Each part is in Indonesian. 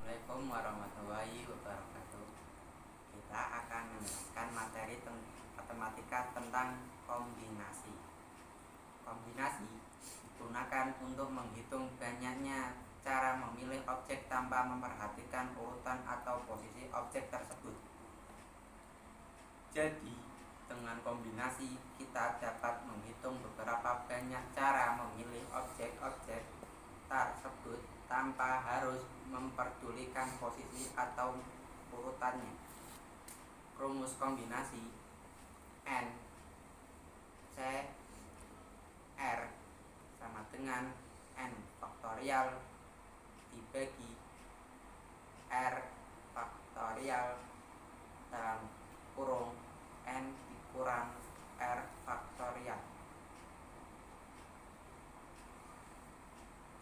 Assalamualaikum warahmatullahi wabarakatuh. Kita akan meneruskan materi matematika tentang kombinasi. Kombinasi digunakan untuk menghitung banyaknya cara memilih objek tanpa memperhatikan urutan atau posisi objek tersebut. Jadi, dengan kombinasi kita dapat menghitung beberapa banyak cara memilih objek-objek tersebut tanpa harus memperdulikan posisi atau urutannya. Rumus kombinasi N C R sama dengan N faktorial dibagi R faktorial dalam kurung N dikurang R faktorial,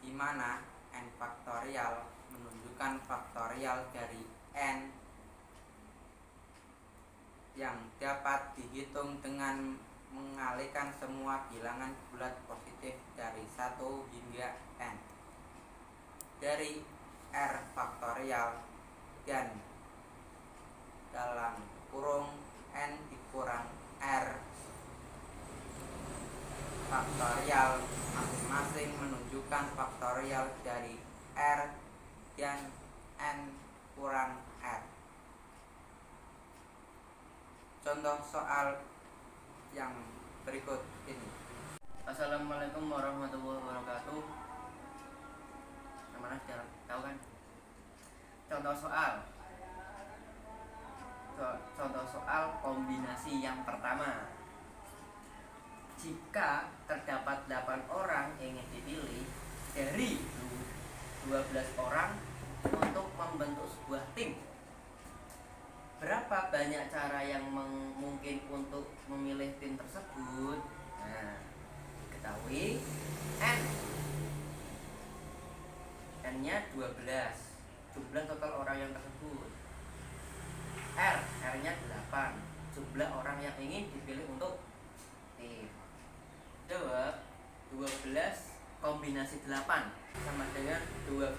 di mana N faktorial menunjukkan faktorial dari N yang dapat dihitung dengan mengalihkan semua bilangan bulat positif dari 1 hingga N dari R faktorial dan dalam kurung N dikurang R faktorial masing-masing menunjukkan faktorial dari R dan N kurang R. Contoh soal yang berikut ini. Assalamualaikum warahmatullahi wabarakatuh. Mana sudah tahu kan? Contoh soal kombinasi yang pertama. Jika terdapat 8 orang yang ingin dipilih dari 12 orang untuk membentuk sebuah tim, berapa banyak cara yang mungkin untuk memilih tim tersebut? Nah, diketahui N-nya 12, jumlah total orang yang tersebut. R-nya 8, jumlah orang yang ingin dipilih untuk tim. Jawab 12 kombinasi 8 sama dengan 12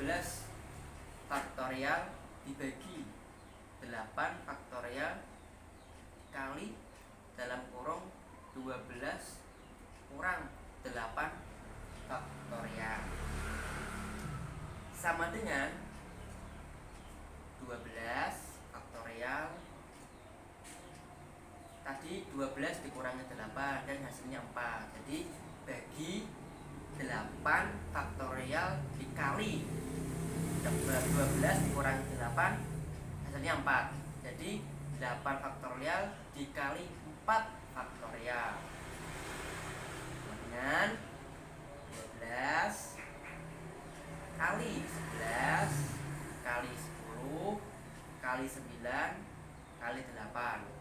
faktorial dibagi 8 faktorial kali dalam kurung 12 kurang 8 faktorial sama dengan 12 faktorial tadi 12 dikurangi 8 dan hasilnya 4. Jadi bagi 8 faktorial dikali 12 dikurangi 8 hasilnya 4. Jadi 8 faktorial dikali 4 faktorial dengan 12 kali 11 kali 10 kali 9 kali 8.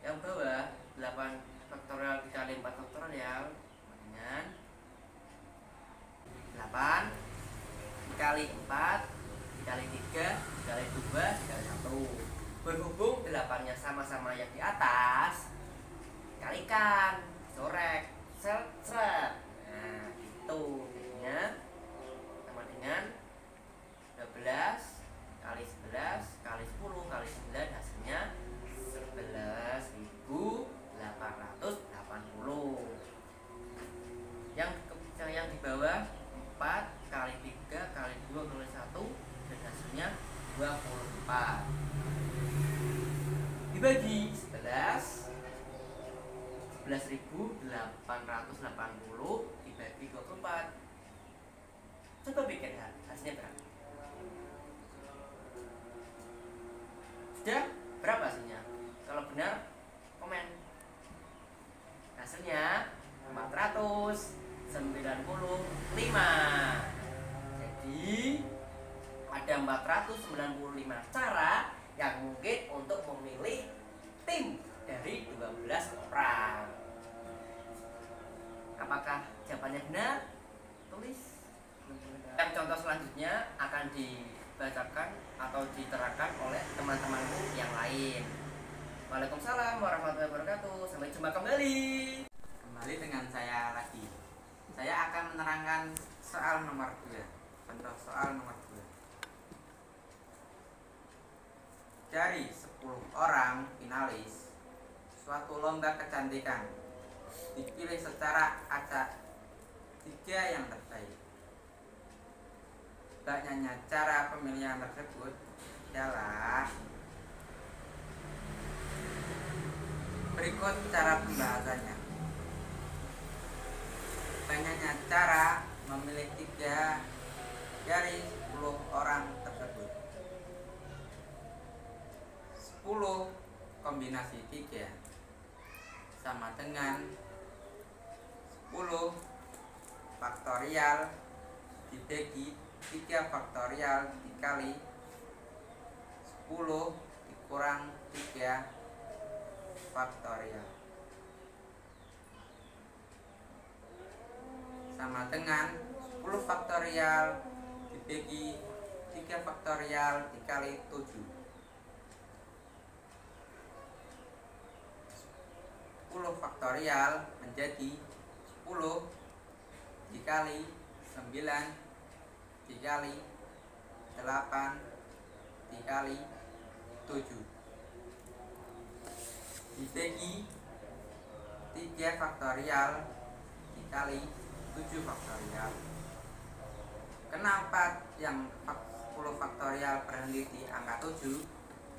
Yang bawah 8 faktorial dikali 4 faktorial dengan 8 dikali 4 dikali 3 dikali 2 dikali 1. Berhubung 8-nya sama-sama yang di atas, kalikan, sorek, seret. Nah, itu jadinya sama dengan 12 kali 11 kali 10 kali 9 hasilnya 11.880. Yang di bawah 4 kali 3 kali 2 kali 1 dan hasilnya 24 dibagi 11.880 dibagi 24. Coba pikirkan hasilnya berapa? Sudah? Berapa hasilnya? Kalau benar, komen. Hasilnya 495. Jadi ada 495 cara yang mungkin untuk memilih tim dari 12 orang. Apakah jawabannya benar? Tulis. Dan contoh selanjutnya akan dibacakan atau diterangkan oleh teman-temanku yang lain. Waalaikumsalam warahmatullahi wabarakatuh. Sampai jumpa kembali. Kembali dengan saya lagi. Saya akan menerangkan soal nomor 2. Contoh soal nomor 2. Dari 10 orang finalis suatu lomba kecantikan, dipilih secara acak 3 yang terbaik. Banyaknya cara pemilihan tersebut adalah berikut cara pembahasannya. Banyaknya cara memilih 3 dari 10 orang tersebut. 10 kombinasi 3 sama dengan 10 faktorial dibagi 3 faktorial dikali 10 dikurang 3 faktorial sama dengan 10 faktorial dibagi 3 faktorial dikali 7. 10 faktorial menjadi 10 dikali 9 dikali 8 dikali 7 dibagi 3 faktorial dikali 7 faktorial. Kenapa yang 10 faktorial berhenti di angka 7?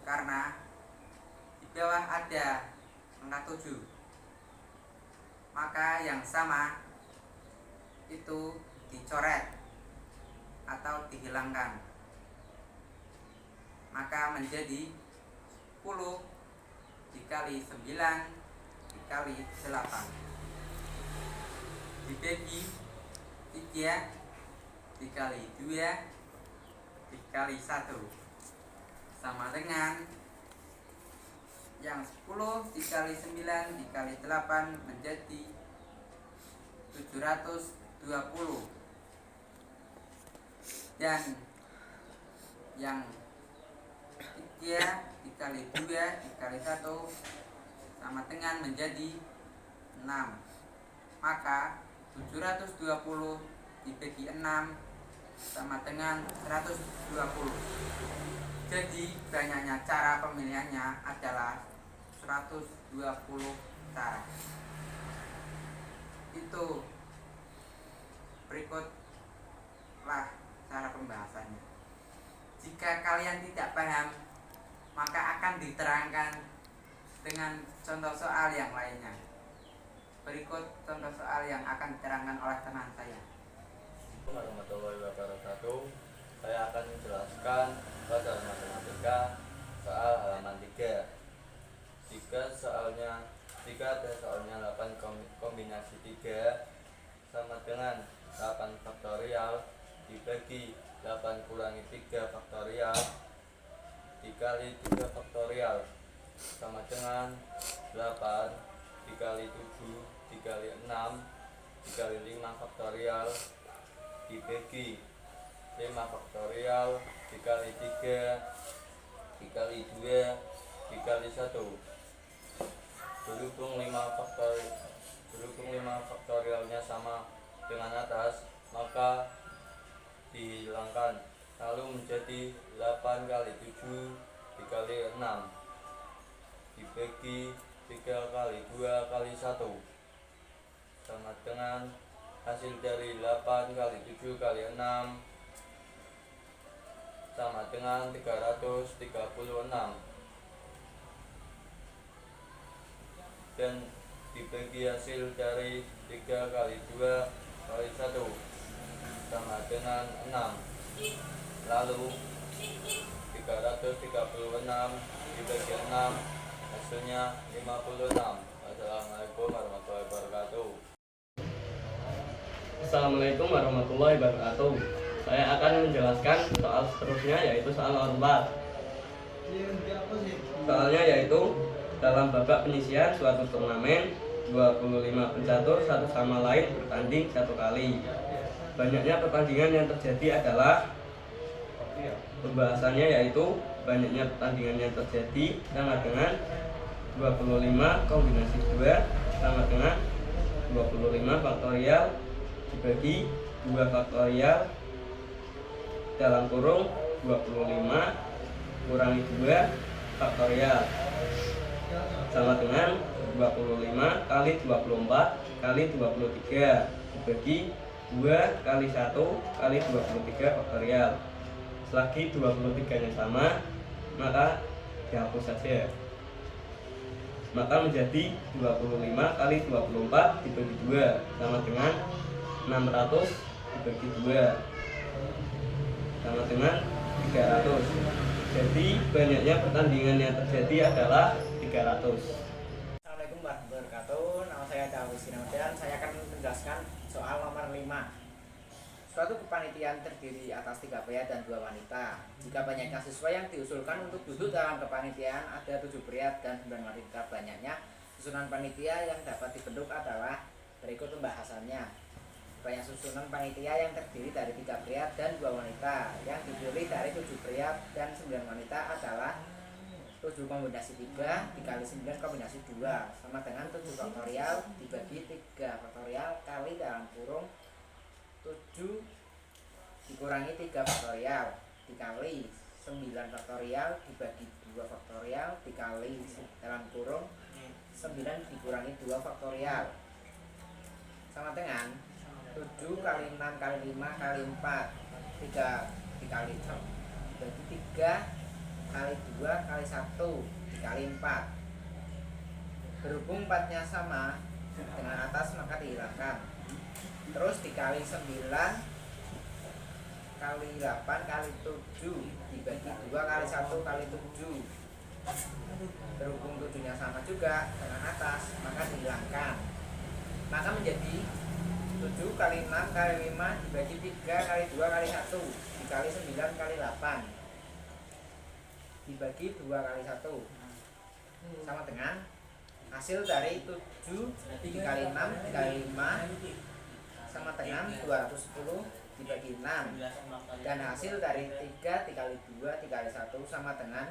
Karena di bawah ada angka 7, maka yang sama itu dicoret atau dihilangkan, maka menjadi 10 dikali 9 dikali 8 dibagi 3 dikali 2 dikali 1 sama dengan yang 10 dikali 9 dikali 8 menjadi 720, dan yang 3 dikali 2 dikali 1 sama dengan menjadi 6, maka 720 dibagi 6 sama dengan 120. Jadi banyaknya cara pemilihannya adalah 120 cara. Itu berikutlah cara pembahasannya. Jika kalian tidak paham, maka akan diterangkan dengan contoh soal yang lainnya. Berikut contoh soal yang akan diterangkan oleh teman saya. Warahmatullahi wabarakatuh. Saya akan menjelaskan pelajaran matematika soal halaman 3. Jika ada soalnya 8 kombinasi 3 sama dengan 8 faktorial dibagi 8 kurangi 3 faktorial dikali 3 faktorial sama dengan 8 dikali 7 dikali 6 dikali 5 faktorial dibagi 5 faktorial dikali 3 dikali 2 dikali 1. Berhubung 5 faktorialnya sama dengan atas, maka dihilangkan, lalu menjadi 8 kali 7 dikali 6 dibagi 3 kali 2 kali 1 sama dengan hasil dari 8 kali 7 kali 6 sama dengan 336, dan dibagi hasil dari 3 kali 2 kali 1 sama dengan 6, lalu 336 dibagi 6 hasilnya 56. Assalamualaikum warahmatullahi wabarakatuh. Assalamualaikum warahmatullahi wabarakatuh. Saya akan menjelaskan soal seterusnya, yaitu soal nomor 4. Soalnya yaitu dalam babak penyisian suatu turnamen 25 pencatur satu sama lain bertanding 1 kali. Banyaknya pertandingan yang terjadi adalah, pembahasannya yaitu banyaknya pertandingan yang terjadi sama dengan 25 kombinasi 2 sama dengan 25 faktorial dibagi 2 faktorial dalam kurung 25 kurangi 2 faktorial sama dengan 25 kali 24 kali 23 dibagi 2 kali 1 kali 23 faktorial. Selagi 23 nya sama, maka dihapus saja. Maka menjadi 25 kali 24 dibagi 2 sama dengan 600 dibagi 2 sama dengan 300. Jadi banyaknya pertandingan yang terjadi adalah 300. Assalamualaikum warahmatullahi wabarakatuh. Nama saya Daud Sinaudan. Saya akan menjelaskan soal nomor 5. Suatu kepanitiaan terdiri atas 3 pria dan 2 wanita. Jika banyaknya siswa yang diusulkan untuk duduk dalam kepanitiaan ada 7 pria dan 9 wanita, banyaknya susunan panitia yang dapat dibentuk adalah berikut pembahasannya. Banyak susunan panitia yang terdiri dari 3 pria dan 2 wanita. Yang dipilih dari 7 pria dan 9 wanita adalah 7 kombinasi 3 dikali 9 kombinasi 2 sama dengan 7 faktorial dibagi 3 faktorial kali dalam kurung 7 dikurangi 3 faktorial dikali 9 faktorial dibagi 2 faktorial dikali dalam kurung 9 dikurangi 2 faktorial sama dengan 7 kali 6 kali 5 kali 4 3 dikali bagi 3 kali 2 kali 1 dikali 4. Berhubung 4 nya sama dengan atas maka dihilangkan. Terus dikali 9 kali 8 kali 7 dibagi 2 kali 1 kali 7. Berhubung 7 nya sama juga dengan atas maka dihilangkan. Maka menjadi 7 kali 6 kali 5 dibagi 3 kali 2 kali 1 dikali 9 kali 8 dibagi 2 kali 1 sama dengan hasil dari 7 dikali 6 dikali 5 sama dengan 210 dibagi 6 dan hasil dari 3 dikali 2 dikali 1 sama dengan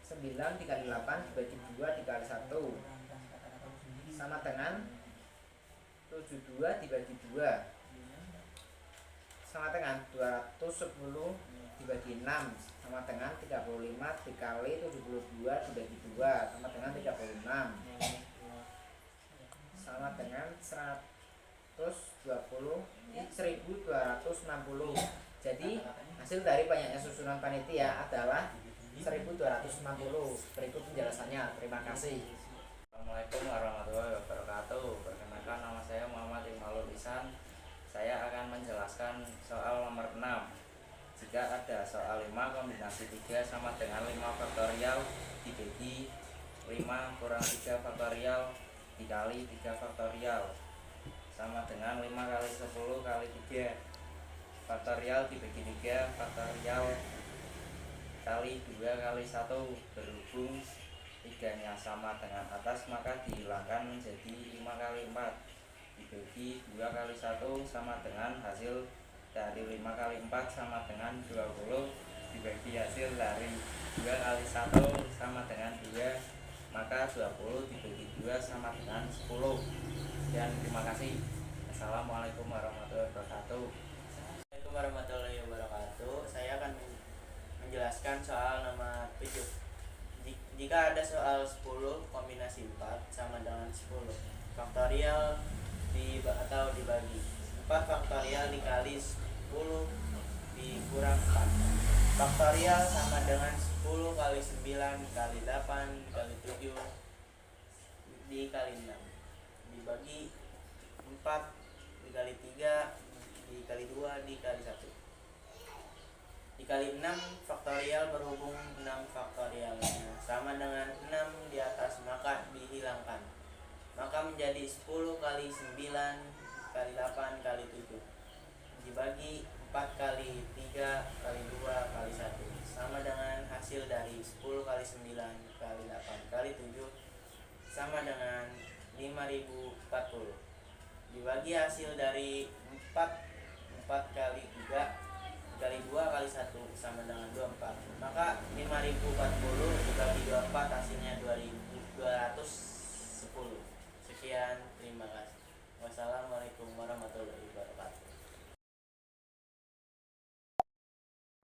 9 dikali 8 dibagi 2 dikali 1 sama dengan 72 dibagi 2 sama dengan 210 dibagi 6 sama dengan 35 dikali 72 dibagi 2 sama dengan 36 sama dengan 1260. Jadi hasil dari banyaknya susunan panitia adalah 1260. Berikut penjelasannya. Terima kasih. Assalamualaikum warahmatullahi wabarakatuh. Perkenalkan, nama saya Muhammad Iqmalul Ihsan. Saya akan menjelaskan soal nomor 6. Jika ada soal 5 kombinasi 3 sama dengan 5 faktorial dibagi 5 kurang 3 faktorial dikali 3 faktorial sama dengan 5 kali 10 kali 3 faktorial dibagi 3 faktorial kali 2 kali 1. Berhubung 3 nya sama dengan atas maka dihilangkan menjadi 5 kali 4 dibagi 2 kali 1 sama dengan hasil dari 5 kali 4 sama dengan 20 dibagi hasil dari 2 kali 1 sama dengan 2 maka 20 dibagi 2 sama dengan 10. Dan terima kasih. Assalamualaikum warahmatullahi wabarakatuh. Assalamualaikum warahmatullahi wabarakatuh. Saya akan menjelaskan soal nomor 7. Jika ada soal 10 kombinasi 4 sama dengan 10 faktorial atau dibagi 4 faktorial dikali 10 dikurang 4 faktorial sama dengan 10 kali 9 kali 8 kali 7 dikali 6 dibagi 4 dikali 3 dikali 2 dikali 1 dikali 6 faktorial. Berhubung 6 faktorialnya sama dengan 6 di atas maka dihilangkan, maka menjadi 10 kali 9 kali 8 kali 7 dibagi 4 kali 3 kali 2 kali 1 sama dengan hasil dari 10 kali 9 kali 8 kali 7 sama dengan 5040 dibagi hasil dari 4 kali 3 kali 2 kali 1 sama dengan 24, maka 5040 dibagi 24 hasilnya 2210. Sekian, terima kasih. Wassalamualaikum warahmatullahi wabarakatuh.